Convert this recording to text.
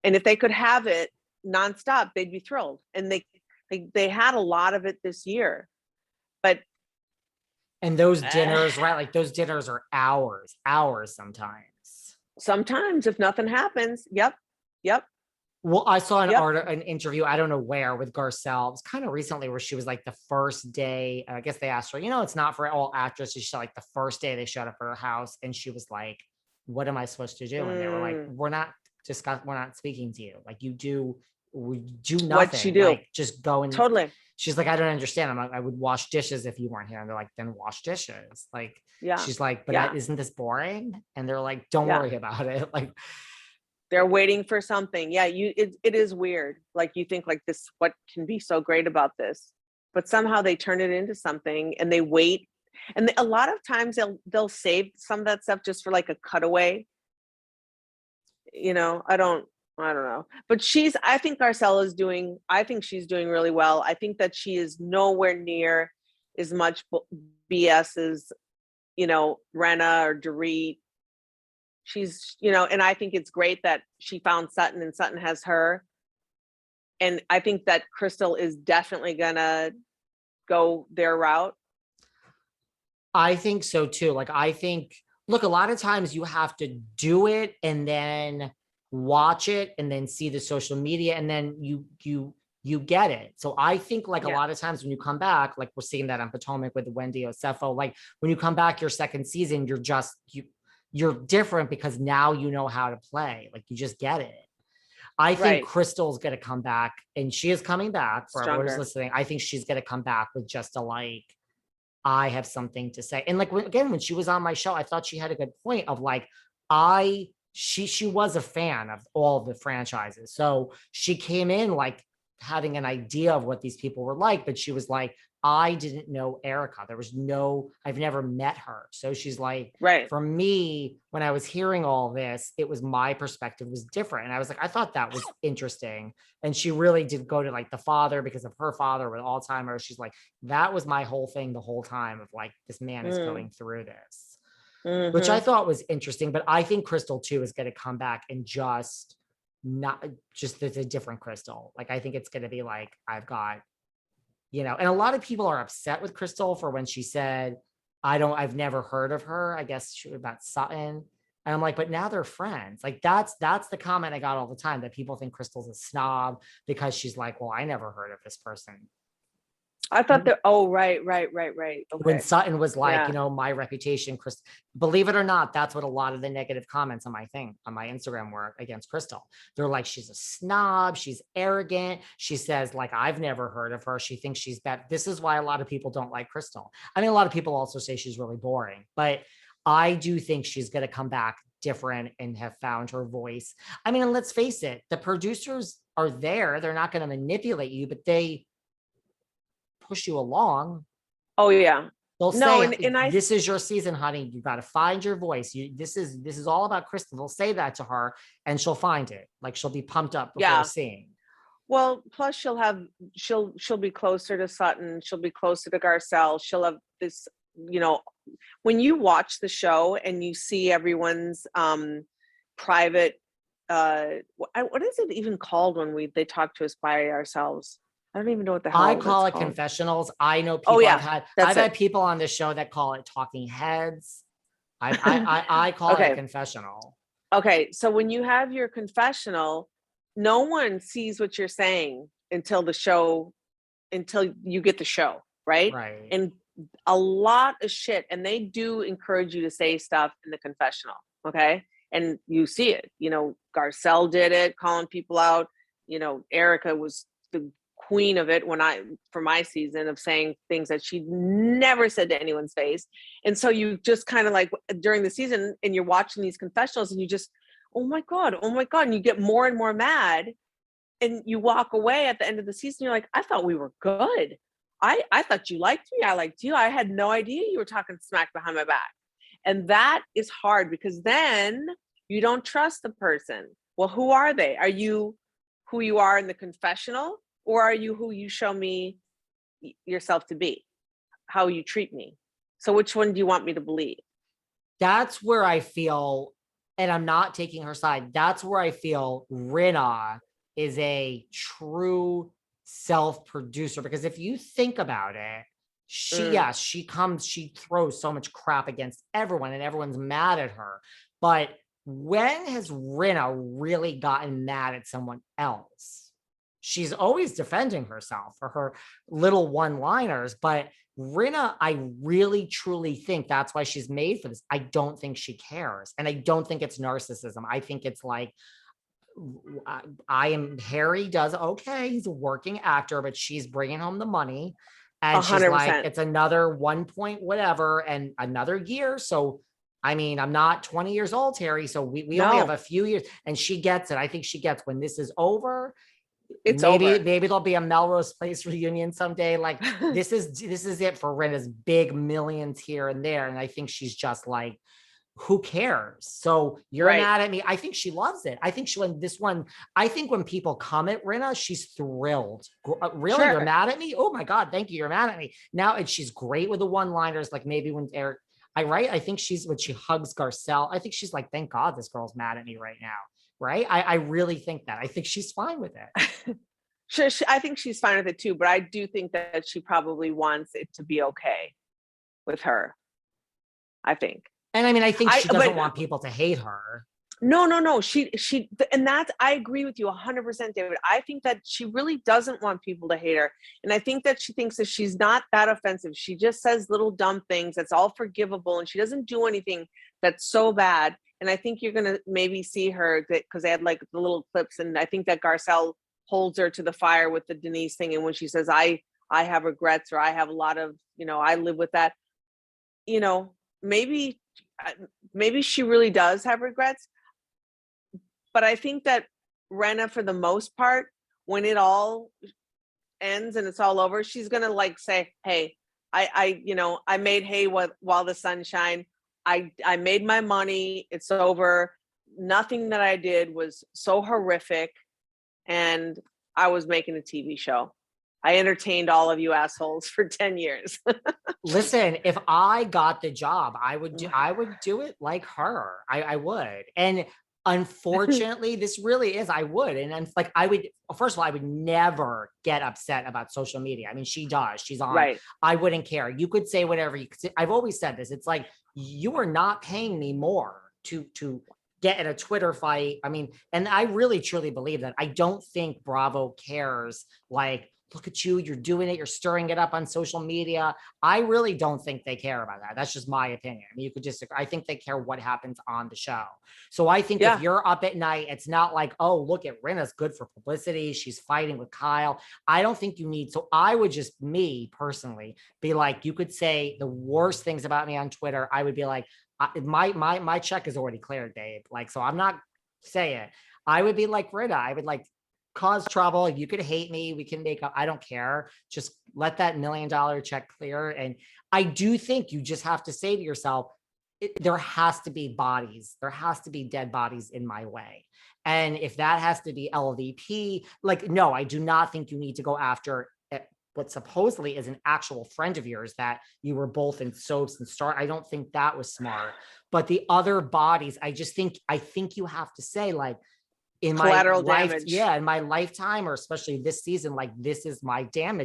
And if they could have it nonstop, they'd be thrilled. And they had a lot of it this year. But and those dinners, right? Like those dinners are hours sometimes. Sometimes if nothing happens, yep. Well, I saw an interview, I don't know where, with Garcelle. It was kind of recently where she was like the first day, I guess they asked her, it's not for all actresses. She said like the first day they showed up at her house and she was like, what am I supposed to do? And they were like, we're not speaking to you. Like we do nothing. What'd she do? Like, just go and totally. She's like, I don't understand. I'm like, I would wash dishes if you weren't here. And they're like, then wash dishes. Like, she's like, but isn't this boring? And they're like, don't worry about it. Like, they're waiting for something. Yeah, it is weird. Like you think like this, what can be so great about this? But somehow they turn it into something and they wait. And a lot of times they'll save some of that stuff just for like a cutaway. I don't know. But I think Garcelle she's doing really well. I think that she is nowhere near as much BS as, Rinna or Dorit. She's, and I think it's great that she found Sutton and Sutton has her. And I think that Crystal is definitely gonna go their route. I think so too. Like, look, a lot of times you have to do it and then watch it and then see the social media and then you get it. So I think like a lot of times when you come back, like we're seeing that on Potomac with Wendy Osefo, like when you come back your second season, you're different because now you know how to play. Like you just get it. I think Crystal's going to come back, and she is coming back for everyone who's listening. I think she's going to come back with just I have something to say. And like, when she was on my show, I thought she had a good point of like, she was a fan of all of the franchises. So she came in like having an idea of what these people were like, but she was like, I didn't know Erika. I've never met her. So she's like, for me, when I was hearing all this, it was my perspective was different. And I was like, I thought that was interesting. And she really did go to like the father because of her father with Alzheimer's. She's like, that was my whole thing the whole time of like, this man is going through this, which I thought was interesting. But I think Crystal too is going to come back and it's a different Crystal. Like, I think it's going to be like, I've got, and a lot of people are upset with Crystal for when she said, I've never heard of her. I guess about Sutton. And I'm like, but now they're friends. Like that's the comment I got all the time, that people think Crystal's a snob because she's like, well, I never heard of this person. I thought that, right. Okay. When Sutton was like, my reputation, Chris, believe it or not, that's what a lot of the negative comments on my Instagram were against Crystal. They're like, she's a snob. She's arrogant. She says like, I've never heard of her. She thinks she's bad. This is why a lot of people don't like Crystal. I mean, a lot of people also say she's really boring, but I do think she's going to come back different and have found her voice. I mean, let's face it, the producers are there. They're not going to manipulate you, but they push you along. Oh yeah. They'll say, this is your season, honey. You got to find your voice. This is all about Crystal. They'll say that to her and she'll find it. Like she'll be pumped up before seeing. Well, plus she'll be closer to Sutton. She'll be closer to Garcelle. She'll have this, when you watch the show and you see everyone's private, what is it even called when they talk to us by ourselves? I don't even know what the hell I call it confessionals. I know people I've had people on this show that call it talking heads. I call it a confessional. Okay. So when you have your confessional, no one sees what you're saying until you get the show. Right. And a lot of shit. And they do encourage you to say stuff in the confessional. Okay. And you see it, Garcelle did it, calling people out. Erika was the queen of it for my season of saying things that she never said to anyone's face. And so you just kind of like during the season and you're watching these confessionals and you just, oh my God. And you get more and more mad and you walk away at the end of the season. You're like, I thought we were good. I thought you liked me. I liked you. I had no idea you were talking smack behind my back. And that is hard because then you don't trust the person. Well, who are they? Are you who you are in the confessional? Or are you who you show me yourself to be, how you treat me? So which one do you want me to believe? That's where I feel, and I'm not taking her side. That's where I feel Rinna is a true self-producer, because if you think about it, she throws so much crap against everyone and everyone's mad at her. But when has Rinna really gotten mad at someone else? She's always defending herself for her little one-liners, but Rinna, I really truly think that's why she's made for this. I don't think she cares. And I don't think it's narcissism. I think it's like, Harry does okay. He's a working actor, but she's bringing home the money. And 100%. She's like, it's another 1 point whatever and another year. So, I mean, I'm not 20 years old, Harry. So we only have a few years, and she gets it. I think she gets when this is over. It's over. Maybe there'll be a Melrose Place reunion someday. Like this is it for Rinna's big millions here and there. And I think she's just like, who cares? So you're mad at me. I think she loves it. I think when people come at Rinna, she's thrilled. Really? Sure. You're mad at me? Oh my God, thank you. You're mad at me. Now, and she's great with the one-liners. Like maybe when I think when she hugs Garcelle, I think she's like, thank God this girl's mad at me right now. Right? I really think that. I think she's fine with it. Sure, I think she's fine with it too, but I do think that she probably wants it to be okay with her. I think. And I mean, I think she doesn't want people to hate her. No. She, and that's, I agree with you 100%, David. I think that she really doesn't want people to hate her. And I think that she thinks that she's not that offensive. She just says little dumb things. That's all forgivable. And she doesn't do anything that's so bad. And I think you're going to maybe see her because they had like the little clips. And I think that Garcelle holds her to the fire with the Denise thing. And when she says, I have regrets, or I have a lot of, I live with that, maybe she really does have regrets. But I think that Rinna, for the most part, when it all ends and it's all over, she's going to like say, hey, I made hay while the sun shine. I made my money. It's over. Nothing that I did was so horrific. And I was making a TV show. I entertained all of you assholes for 10 years. Listen, if I got the job, I would do it like her. I would. And unfortunately, this really is, I would. And like, first of all, I would never get upset about social media. I mean, she does, she's on, right. I wouldn't care. You could say whatever you could say. I've always said this. It's like, you are not paying me more to get in a Twitter fight. I mean, and I really truly believe that. I don't think Bravo cares. Like, look at you, you're doing it, you're stirring it up on social media. I really don't think they care about that. That's just my opinion. I mean, I think they care what happens on the show. So I think if you're up at night, it's not like, oh, look at Rinna's good for publicity, she's fighting with Kyle. I don't think you need, so I would just, me personally, be like, you could say the worst things about me on Twitter. I would be like, my check is already cleared, Dave. Like, so I'm not saying it. I would be like Rinna. I would like, cause trouble. You could hate me. We can make up. I don't care. Just let that $1 million check clear. And I do think you just have to say to yourself, there has to be bodies. There has to be dead bodies in my way. And if that has to be LVP, like, no, I do not think you need to go after what supposedly is an actual friend of yours that you were both in soaps and Star. I don't think that was smart. But the other bodies, I think you have to say, like, in my collateral damage. Yeah, in my lifetime, or especially this season, like, this is my damage.